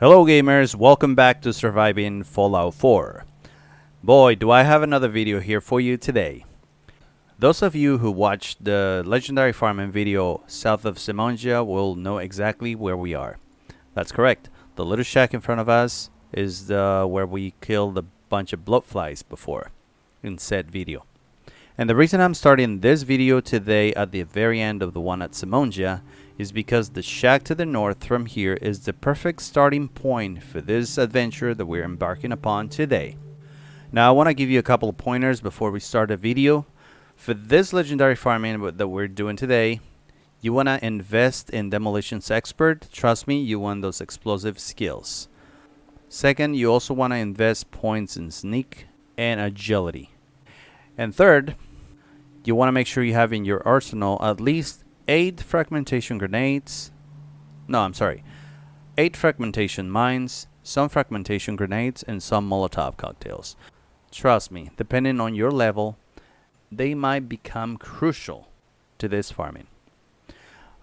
Hello gamers, welcome back to Surviving Fallout 4. Boy, do I have another video here for you today. Those of you who watched the legendary farming video south of Simongia will know exactly where we are. That's correct, the little shack in front of us is where we killed a bunch of bloodflies before in said video. And the reason I'm starting this video today at the very end of the one at Simongia is because the shack to the north from here is the perfect starting point for this adventure that we're embarking upon today. Now I want to give you a couple of pointers before we start the video. For this legendary farming that we're doing today, you want to invest in Demolitions Expert. Trust me, you want those explosive skills. Second, you also want to invest points in Sneak and Agility. And third, you want to make sure you have in your arsenal at least 8 fragmentation grenades. No, I'm sorry. 8 fragmentation mines, some fragmentation grenades, and some Molotov cocktails. Trust me, depending on your level, they might become crucial to this farming.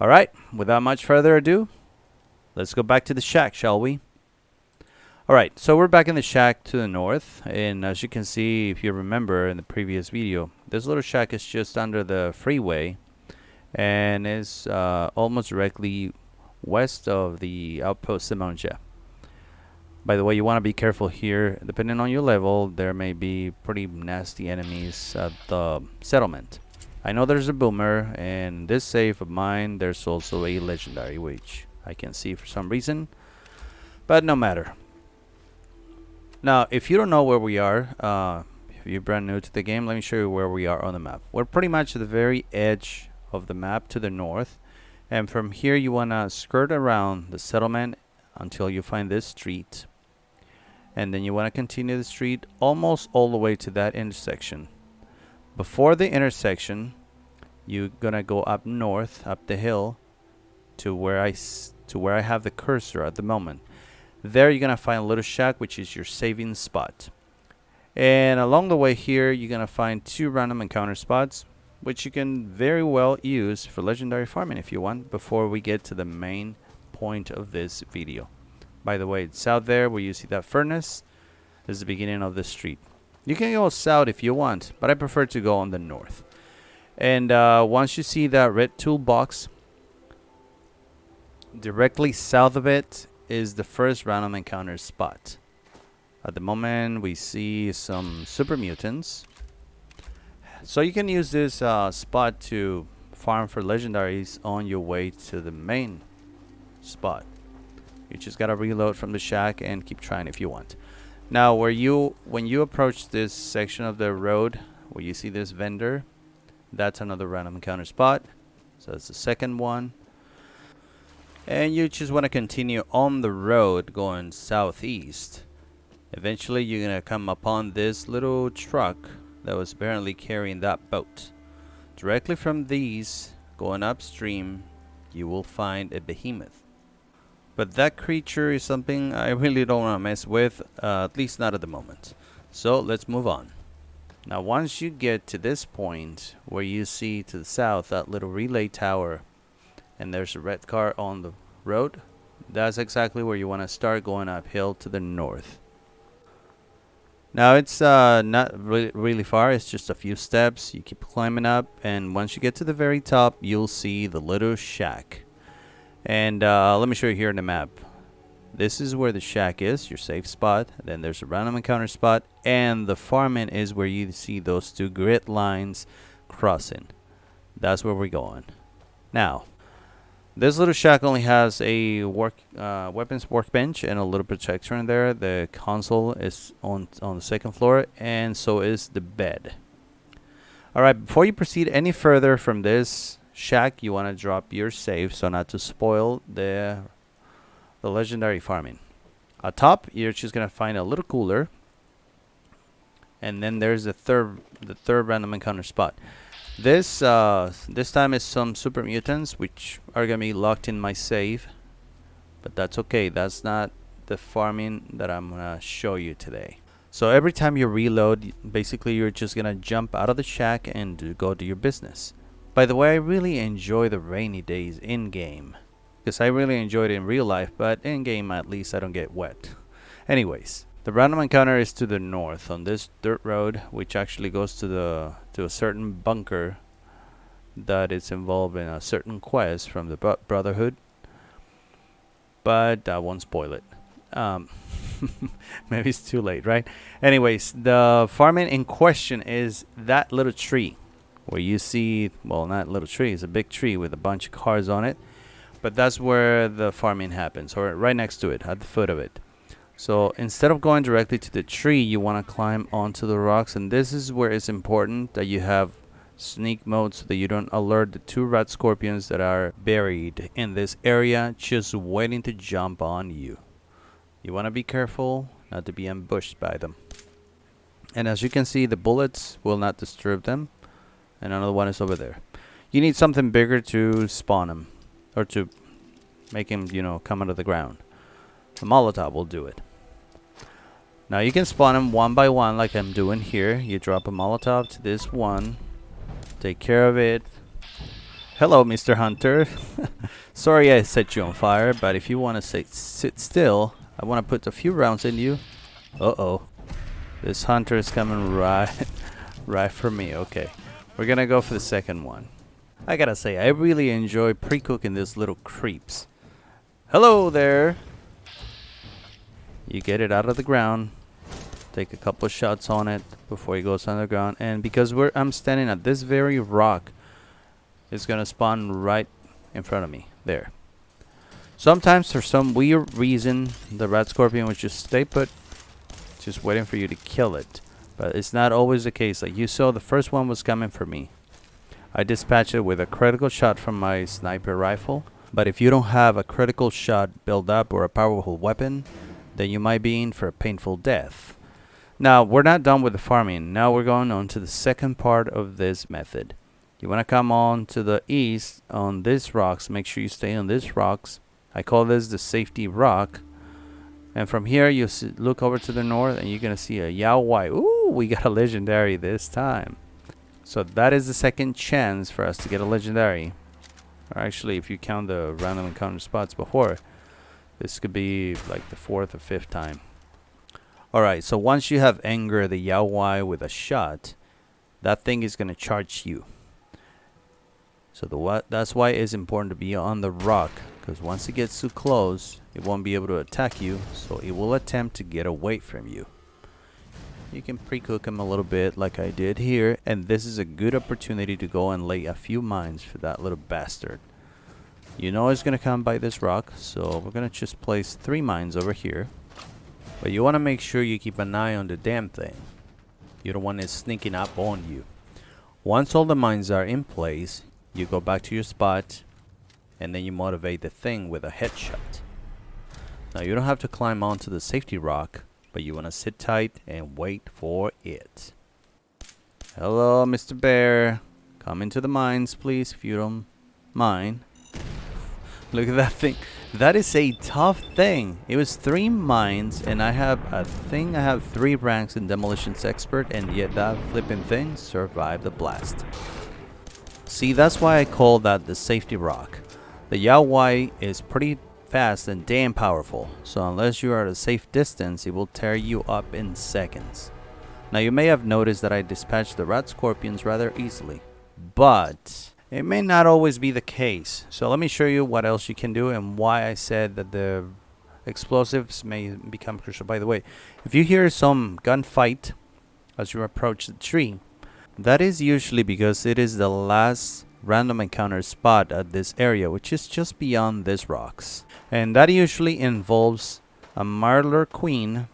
Alright, without much further ado, let's go back to the shack, shall we? Alright, so we're back in the shack to the north, and as you can see, if you remember in the previous video, this little shack is just under the freeway and is almost directly west of the outpost Simongia. By the way, you want to be careful here. Depending on your level, there may be pretty nasty enemies at the settlement. I know there's a boomer, and this save of mine, there's also a legendary, which I can see for some reason, but no matter. Now, if you don't know where we are, if you're brand new to the game, let me show you where we are on the map. We're pretty much at the very edge of the map to the north, and from here you want to skirt around the settlement until you find this street, and then you want to continue the street almost all the way to that intersection. Before the intersection, you're gonna go up north, up the hill to where I have the cursor at the moment. There you're gonna find a little shack, which is your saving spot, and along the way here you're gonna find 2 random encounter spots, which you can very well use for legendary farming if you want, before we get to the main point of this video. By the way, it's south there where you see that furnace is the beginning of the street. You can go south if you want, but I prefer to go on the north. And once you see that red toolbox, directly south of it is the first random encounter spot. At the moment we see some super mutants, so you can use this spot to farm for legendaries on your way to the main spot. You just gotta reload from the shack and keep trying if you want. Now when you approach this section of the road where you see this vendor, that's another random encounter spot, so that's the second one. And you just want to continue on the road going southeast. Eventually you're gonna come upon this little truck that was apparently carrying that boat. Directly from these, going upstream, you will find a behemoth. But that creature is something I really don't want to mess with, at least not at the moment. So let's move on. Now once you get to this point where you see to the south that little relay tower, and there's a red car on the road, that's exactly where you want to start going uphill to the north. Now it's not really far, it's just a few steps. You keep climbing up, and once you get to the very top, you'll see the little shack. And let me show you here in the map. This is where the shack is, your safe spot. Then there's a random encounter spot, and the farming is where you see those 2 grid lines crossing. That's where we're going. Now, this little shack only has a weapons workbench and a little protector in there. The console is on the 2nd floor, and so is the bed. Alright, before you proceed any further from this shack, you want to drop your save so not to spoil the legendary farming. At top, you're just going to find a little cooler, and then there's the third random encounter spot. This time is some super mutants which are gonna be locked in my save, but that's okay. That's not the farming that I'm gonna show you today. So every time you reload, basically you're just gonna jump out of the shack and go do your business. By the way, I really enjoy the rainy days in game, because I really enjoyed it in real life, but in game at least I don't get wet. Anyways, the random encounter is to the north on this dirt road, which actually goes to a certain bunker that is involved in a certain quest from the Brotherhood. But I won't spoil it. Maybe it's too late, right? Anyways, the farming in question is that little tree where you see, well, not little tree, it's a big tree with a bunch of cars on it, but that's where the farming happens, or right next to it, at the foot of it. So instead of going directly to the tree, you want to climb onto the rocks, and this is where it's important that you have sneak mode so that you don't alert the 2 Radscorpions that are buried in this area just waiting to jump on you. You want to be careful not to be ambushed by them. And as you can see, the bullets will not disturb them. And another one is over there. You need something bigger to spawn him, or to make him, you know, come out of the ground. A Molotov will do it. Now you can spawn him one by one like I'm doing here. You drop a Molotov to this one. Take care of it. Hello, Mr. Hunter. Sorry I set you on fire, but if you want to sit still, I want to put a few rounds in you. Uh-oh. This hunter is coming right for me. Okay. We're gonna go for the second one. I gotta say, I really enjoy pre-cooking these little creeps. Hello there. You get it out of the ground. Take a couple of shots on it before he goes underground. And because I'm standing at this very rock, it's gonna spawn right in front of me. There. Sometimes for some weird reason, the Radscorpion would just stay put, just waiting for you to kill it. But it's not always the case. Like you saw, the first one was coming for me. I dispatched it with a critical shot from my sniper rifle. But if you don't have a critical shot build up or a powerful weapon, then you might be in for a painful death. Now, we're not done with the farming. Now we're going on to the second part of this method. You want to come on to the east on these rocks. Make sure you stay on these rocks. I call this the safety rock. And from here, you look over to the north, and you're going to see a Yao Guai. Ooh, we got a legendary this time. So that is the second chance for us to get a legendary. Or actually, if you count the random encounter spots before, this could be like the 4th or 5th time. Alright, so once you have angered the Yao Guai with a shot, that thing is going to charge you. So that's why it's important to be on the rock, because once it gets too close, it won't be able to attack you, so it will attempt to get away from you. You can pre-cook him a little bit like I did here, and this is a good opportunity to go and lay a few mines for that little bastard. You know it's going to come by this rock, so we're going to just place 3 mines over here. But you want to make sure you keep an eye on the damn thing. You don't want it sneaking up on you. Once all the mines are in place, you go back to your spot, and then you motivate the thing with a headshot. Now you don't have to climb onto the safety rock, but you want to sit tight and wait for it. Hello, Mr. Bear. Come into the mines, please, if you don't mind. Look at that thing. That is a tough thing. It was 3 mines, and I have 3 ranks in Demolitions Expert, and yet that flipping thing survived the blast. See, that's why I call that the safety rock. The Yao Guai is pretty fast and damn powerful, so unless you are at a safe distance, it will tear you up in seconds. Now you may have noticed that I dispatched the Radscorpions rather easily, but it may not always be the case. So let me show you what else you can do and why I said that the explosives may become crucial. By the way, if you hear some gunfight as you approach the tree, that is usually because it is the last random encounter spot at this area, which is just beyond these rocks. And that usually involves a Murder Queen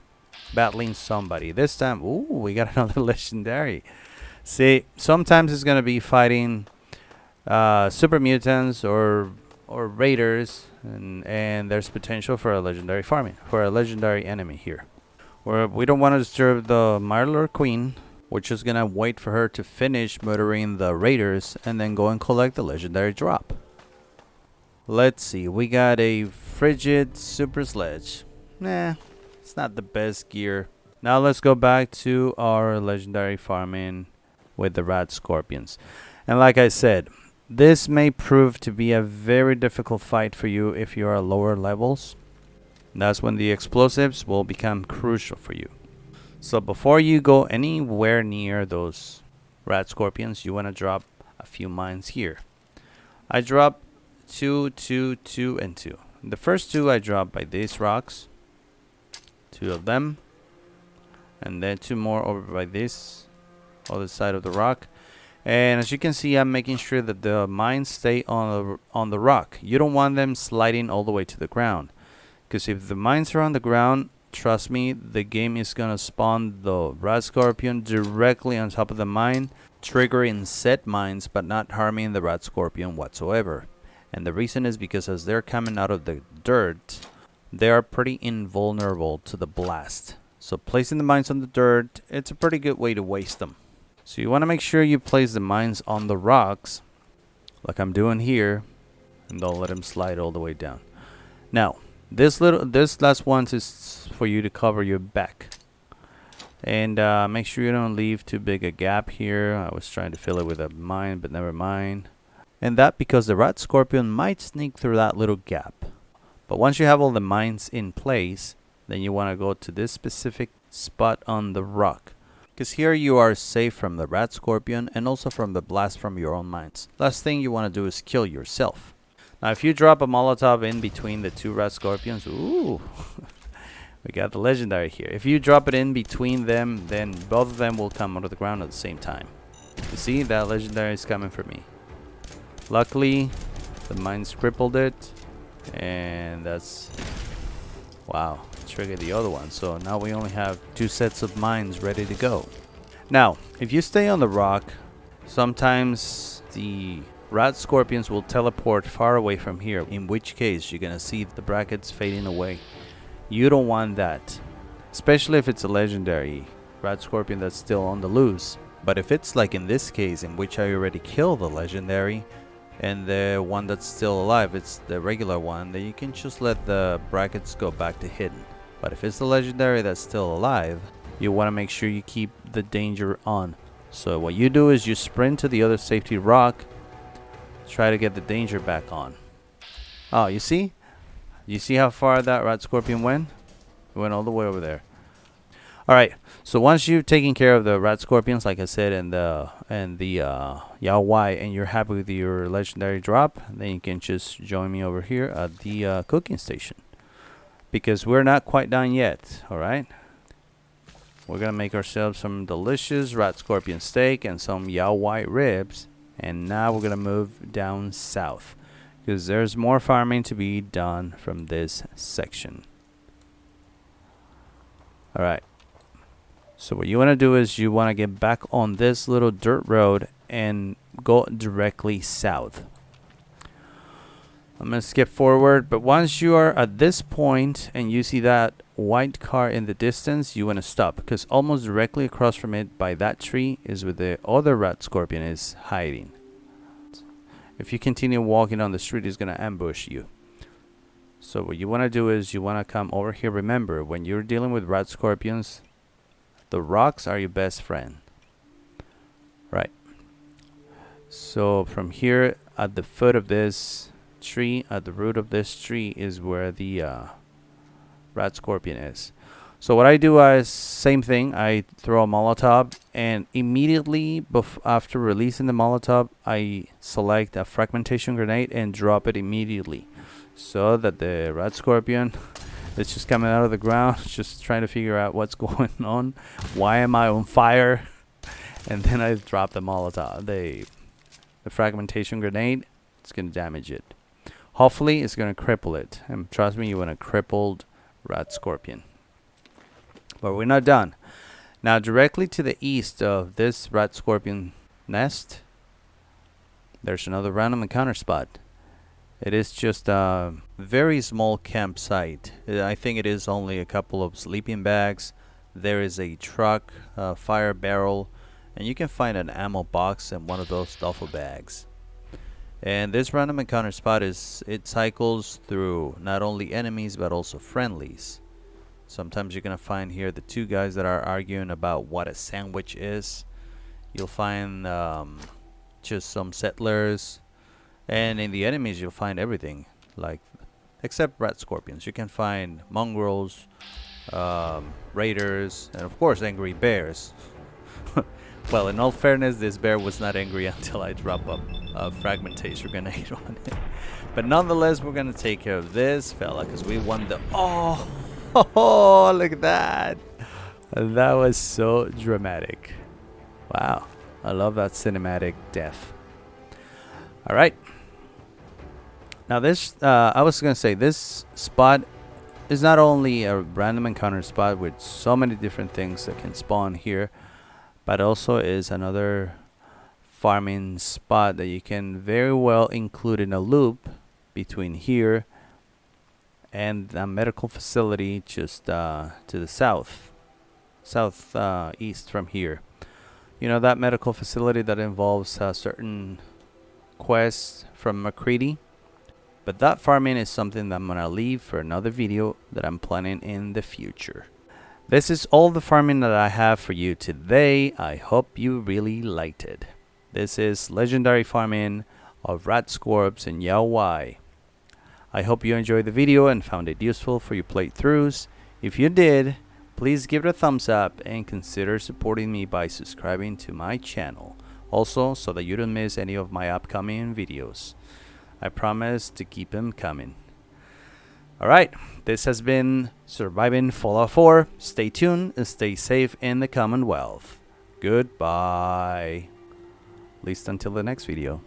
battling somebody. This time, ooh, we got another legendary. See, sometimes it's going to be fighting super mutants or raiders, and there's potential for a legendary farming, for a legendary enemy here. We don't want to disturb the Murder Queen. We're just gonna wait for her to finish murdering the raiders and then go and collect the legendary drop. Let's see, we got a frigid super sledge. Nah, it's not the best gear. Now let's go back to our legendary farming with the Radscorpions. And like I said, This may prove to be a very difficult fight for you if you are lower levels. That's when the explosives will become crucial for you. So before you go anywhere near those rat scorpions, you want to drop a few mines here. I drop 2, 2, 2, and 2. The first 2 I drop by these rocks. 2 of them. And then 2 more over by this other side of the rock. And as you can see, I'm making sure that the mines stay on the rock. You don't want them sliding all the way to the ground. Because if the mines are on the ground, trust me, the game is going to spawn the Radscorpion directly on top of the mine, triggering set mines but not harming the Radscorpion whatsoever. And the reason is because as they're coming out of the dirt, they are pretty invulnerable to the blast. So placing the mines on the dirt, it's a pretty good way to waste them. So you want to make sure you place the mines on the rocks, like I'm doing here, and don't let them slide all the way down. Now, this last one is for you to cover your back, and make sure you don't leave too big a gap here. I was trying to fill it with a mine, but never mind. And that because the Radscorpion might sneak through that little gap. But once you have all the mines in place, then you want to go to this specific spot on the rock. Because here you are safe from the Radscorpion and also from the blast from your own mines. Last thing you want to do is kill yourself. Now if you drop a Molotov in between the 2 Radscorpions, ooh, we got the legendary here. If you drop it in between them, then both of them will come out of the ground at the same time. You see, that legendary is coming for me. Luckily, the mines crippled it, and that's, wow, triggered the other one. So now we only have 2 sets of mines ready to go. Now, if you stay on the rock, sometimes the Radscorpions will teleport far away from here, in which case you're gonna see the brackets fading away. You don't want that, especially if it's a legendary Radscorpion that's still on the loose. But if it's like in this case, in which I already killed the legendary, and the one that's still alive, it's the regular one, then you can just let the brackets go back to hidden. But if it's the legendary that's still alive, you want to make sure you keep the danger on. So what you do is you sprint to the other safety rock, try to get the danger back on. Oh, you see? You see how far that Radscorpion went? It went all the way over there. Alright, so once you've taken care of the Radscorpions, like I said, and the Yao Guai, and you're happy with your legendary drop, then you can just join me over here at the cooking station. Because we're not quite done yet, alright? We're going to make ourselves some delicious Radscorpion steak and some Yao Guai ribs. And now we're going to move down south, because there's more farming to be done from this section. Alright. So what you want to do is you want to get back on this little dirt road and go directly south. I'm going to skip forward, but once you are at this point and you see that white car in the distance, you want to stop, because almost directly across from it by that tree is where the other Radscorpion is hiding. If you continue walking on the street, it's going to ambush you. So what you want to do is you want to come over here. Remember, when you're dealing with Radscorpions, the rocks are your best friend. Right. So from here at the foot of this tree, at the root of this tree, is where the Radscorpion is. So what I do is same thing. I throw a Molotov, and immediately after releasing the Molotov, I select a fragmentation grenade and drop it immediately, so that the Radscorpion it's just coming out of the ground, just trying to figure out what's going on. Why am I on fire? And then I drop the Molotov, the fragmentation grenade. It's going to damage it. Hopefully, it's going to cripple it. And trust me, you want a crippled Radscorpion. But we're not done. Now, directly to the east of this Radscorpion nest, there's another random encounter spot. It is just a very small campsite. I think it is only a couple of sleeping bags. There is a truck, a fire barrel, and you can find an ammo box and one of those duffel bags. And this random encounter spot it cycles through not only enemies but also friendlies. Sometimes you're gonna find here the 2 guys that are arguing about what a sandwich is. You'll find just some settlers. And in the enemies, you'll find everything, like except rat scorpions. You can find mongrels, raiders, and of course angry bears. Well, in all fairness, this bear was not angry until I drop a fragmentation grenade on it. But nonetheless, we're gonna take care of this fella because we won the. Oh, look at that! That was so dramatic. Wow, I love that cinematic death. All right. Now this, I was gonna say, this spot is not only a random encounter spot with so many different things that can spawn here, but also is another farming spot that you can very well include in a loop between here and a medical facility just to the southeast from here. You know, that medical facility that involves certain quests from McCready. But that farming is something that I'm gonna leave for another video that I'm planning in the future. This is all the farming that I have for you today. I hope you really liked it. This is legendary farming of Radscorps and Yao Guai. I hope you enjoyed the video and found it useful for your playthroughs. If you did, please give it a thumbs up and consider supporting me by subscribing to my channel. Also, so that you don't miss any of my upcoming videos. I promise to keep them coming. Alright, this has been Surviving Fallout 4. Stay tuned and stay safe in the Commonwealth. Goodbye. At least until the next video.